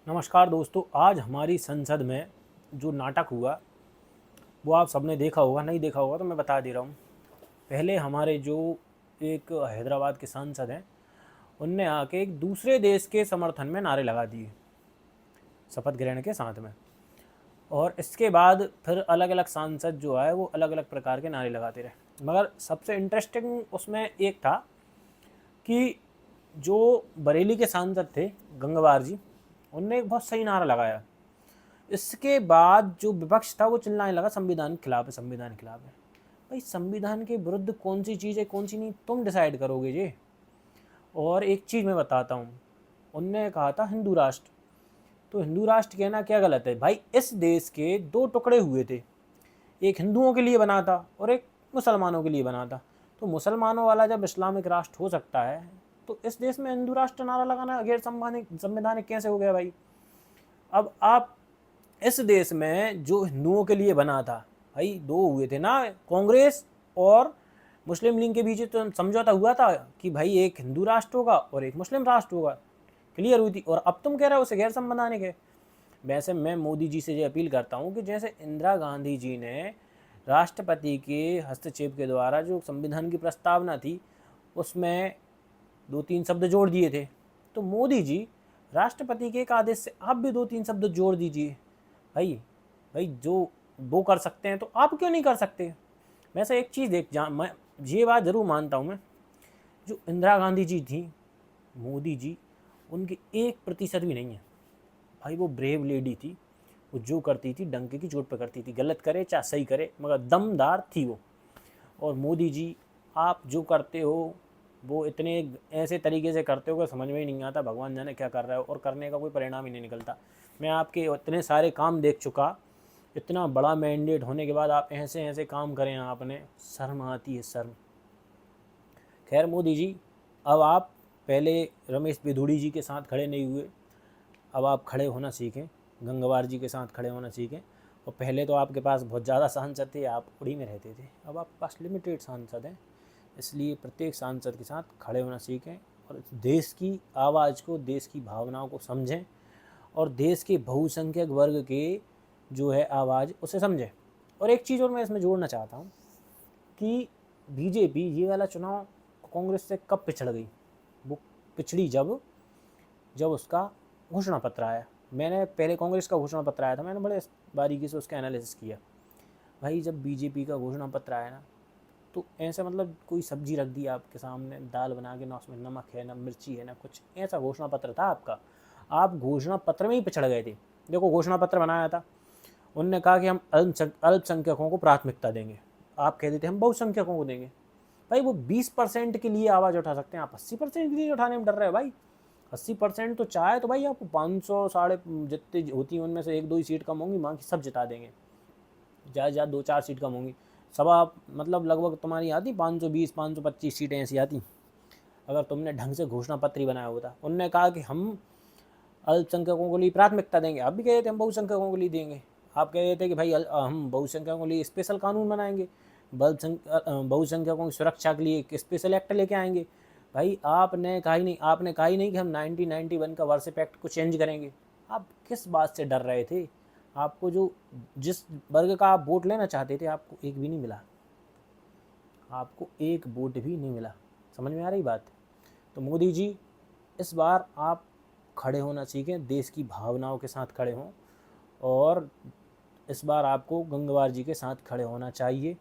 नमस्कार दोस्तों। आज हमारी संसद में जो नाटक हुआ वो आप सबने देखा होगा, नहीं देखा होगा तो मैं बता दे रहा हूँ। पहले हमारे जो एक हैदराबाद के सांसद हैं उनने आके एक दूसरे देश के समर्थन में नारे लगा दिए शपथ ग्रहण के साथ में। और इसके बाद फिर अलग अलग सांसद जो है वो अलग अलग प्रकार के नारे लगाते रहे, मगर सबसे इंटरेस्टिंग उसमें एक था कि जो बरेली के सांसद थे गंगवार जी, उनने एक बहुत सही नारा लगाया। इसके बाद जो विपक्ष था वो चिल्लाने लगा संविधान के खिलाफ है, संविधान के खिलाफ है। भाई संविधान के विरुद्ध कौन सी चीज़ है कौन सी नहीं तुम डिसाइड करोगे जी। और एक चीज़ मैं बताता हूँ, उनने कहा था हिंदू राष्ट्र, तो हिंदू राष्ट्र कहना क्या गलत है भाई। इस देश के दो टुकड़े हुए थे, एक हिंदुओं के लिए बना था और एक मुसलमानों के लिए बना था। तो मुसलमानों वाला जब इस्लामिक राष्ट्र हो सकता है तो इस देश में हिंदू राष्ट्र नारा लगाना गैर संवैधानिक कैसे हो गया भाई। अब आप इस देश में जो हिंदुओं के लिए बना था, भाई दो हुए थे ना, कांग्रेस और मुस्लिम लीग के बीच तो समझौता हुआ था कि भाई एक हिंदू राष्ट्र होगा और एक मुस्लिम राष्ट्र होगा, क्लियर हुई थी। और अब तुम कह रहे हो उसे गैर संवैधानिक है। वैसे मैं मोदी जी से ये अपील करता हूँ कि जैसे इंदिरा गांधी जी ने राष्ट्रपति के हस्तक्षेप के द्वारा जो संविधान की प्रस्तावना थी उसमें दो तीन शब्द जोड़ दिए थे, तो मोदी जी राष्ट्रपति के एक आदेश से आप भी दो तीन शब्द जोड़ दीजिए। भाई भाई जो वो कर सकते हैं तो आप क्यों नहीं कर सकते। वैसे एक चीज़ मैं ये बात ज़रूर मानता हूँ मैं, जो इंदिरा गांधी जी थी, मोदी जी उनकी 1% भी नहीं है। भाई वो ब्रेव लेडी थी, वो जो करती थी डंके की चोट पर करती थी, गलत करे चाहे सही करे मगर दमदार थी वो। और मोदी जी आप जो करते हो वो इतने ऐसे तरीके से करते हो कि समझ में ही नहीं आता, भगवान जाने क्या कर रहा है और करने का कोई परिणाम ही नहीं निकलता। मैं आपके इतने सारे काम देख चुका, इतना बड़ा मैंडेट होने के बाद आप ऐसे ऐसे काम करें, आपने शर्म आती है शर्म। खैर मोदी जी, अब आप पहले रमेश बिधूड़ी जी के साथ खड़े नहीं हुए, अब आप खड़े होना सीखें, गंगवार जी के साथ खड़े होना सीखें। और पहले तो आपके पास बहुत ज़्यादा सांसद थे, आप उड़ी में रहते थे, अब आपके पास लिमिटेड सांसद हैं, इसलिए प्रत्येक सांसद के साथ खड़े होना सीखें और देश की आवाज़ को, देश की भावनाओं को समझें और देश के बहुसंख्यक वर्ग के जो है आवाज़ उसे समझें। और एक चीज़ और मैं इसमें जोड़ना चाहता हूँ कि बीजेपी ये वाला चुनाव कांग्रेस से कब पिछड़ गई। वो पिछड़ी जब जब उसका घोषणा पत्र आया। मैंने पहले कांग्रेस का घोषणा पत्र आया था, मैंने बड़े बारीकी से उसका एनालिसिस किया। भाई जब बीजेपी का घोषणा पत्र आया ना, तो ऐसा मतलब कोई सब्जी रख दी आपके सामने, दाल बना के ना उसमें नमक है ना मिर्ची है ना कुछ, ऐसा घोषणा पत्र था आपका। आप घोषणा पत्र में ही पिछड़ गए थे। देखो घोषणा पत्र बनाया था, उनने कहा कि हम अल्पसंख्यकों को प्राथमिकता देंगे, आप कह देते हम बहुसंख्यकों को देंगे। भाई वो 20% के लिए आवाज़ उठा सकते हैं, आप 80% के लिए उठाने में डर रहे हो भाई। 80% तो चाहे तो भाई आपको 500 साढ़े जितनी होती हैं उनमें से एक दो ही सीट कम होंगी, बाकी सब जिता देंगे। ज़्यादा ज़्यादा दो चार सीट कम होंगी, सब आप मतलब लगभग तुम्हारी आती 520 525 सीटें ऐसी आती अगर तुमने ढंग से घोषणा पत्र ही बनाया होता। उनने कहा कि हम अल्पसंख्यकों को लिए प्राथमिकता देंगे, आप भी कह रहे थे हम बहुसंख्यकों को लिए देंगे। आप कह रहे थे कि भाई हम बहुसंख्यकों के लिए स्पेशल कानून बनाएंगे, बहुसंख्यकों की सुरक्षा के लिए एक स्पेशल एक्ट लेके आएंगे। भाई आपने कहा ही नहीं, आपने कहा ही नहीं कि हम 1991 का वार्षिक एक्ट को चेंज करेंगे। आप किस बात से डर रहे थे। आपको जो जिस वर्ग का आप वोट लेना चाहते थे आपको एक भी नहीं मिला, आपको एक वोट भी नहीं मिला। समझ में आ रही बात। तो मोदी जी इस बार आप खड़े होना सीखें, देश की भावनाओं के साथ खड़े हों और इस बार आपको गंगवार जी के साथ खड़े होना चाहिए।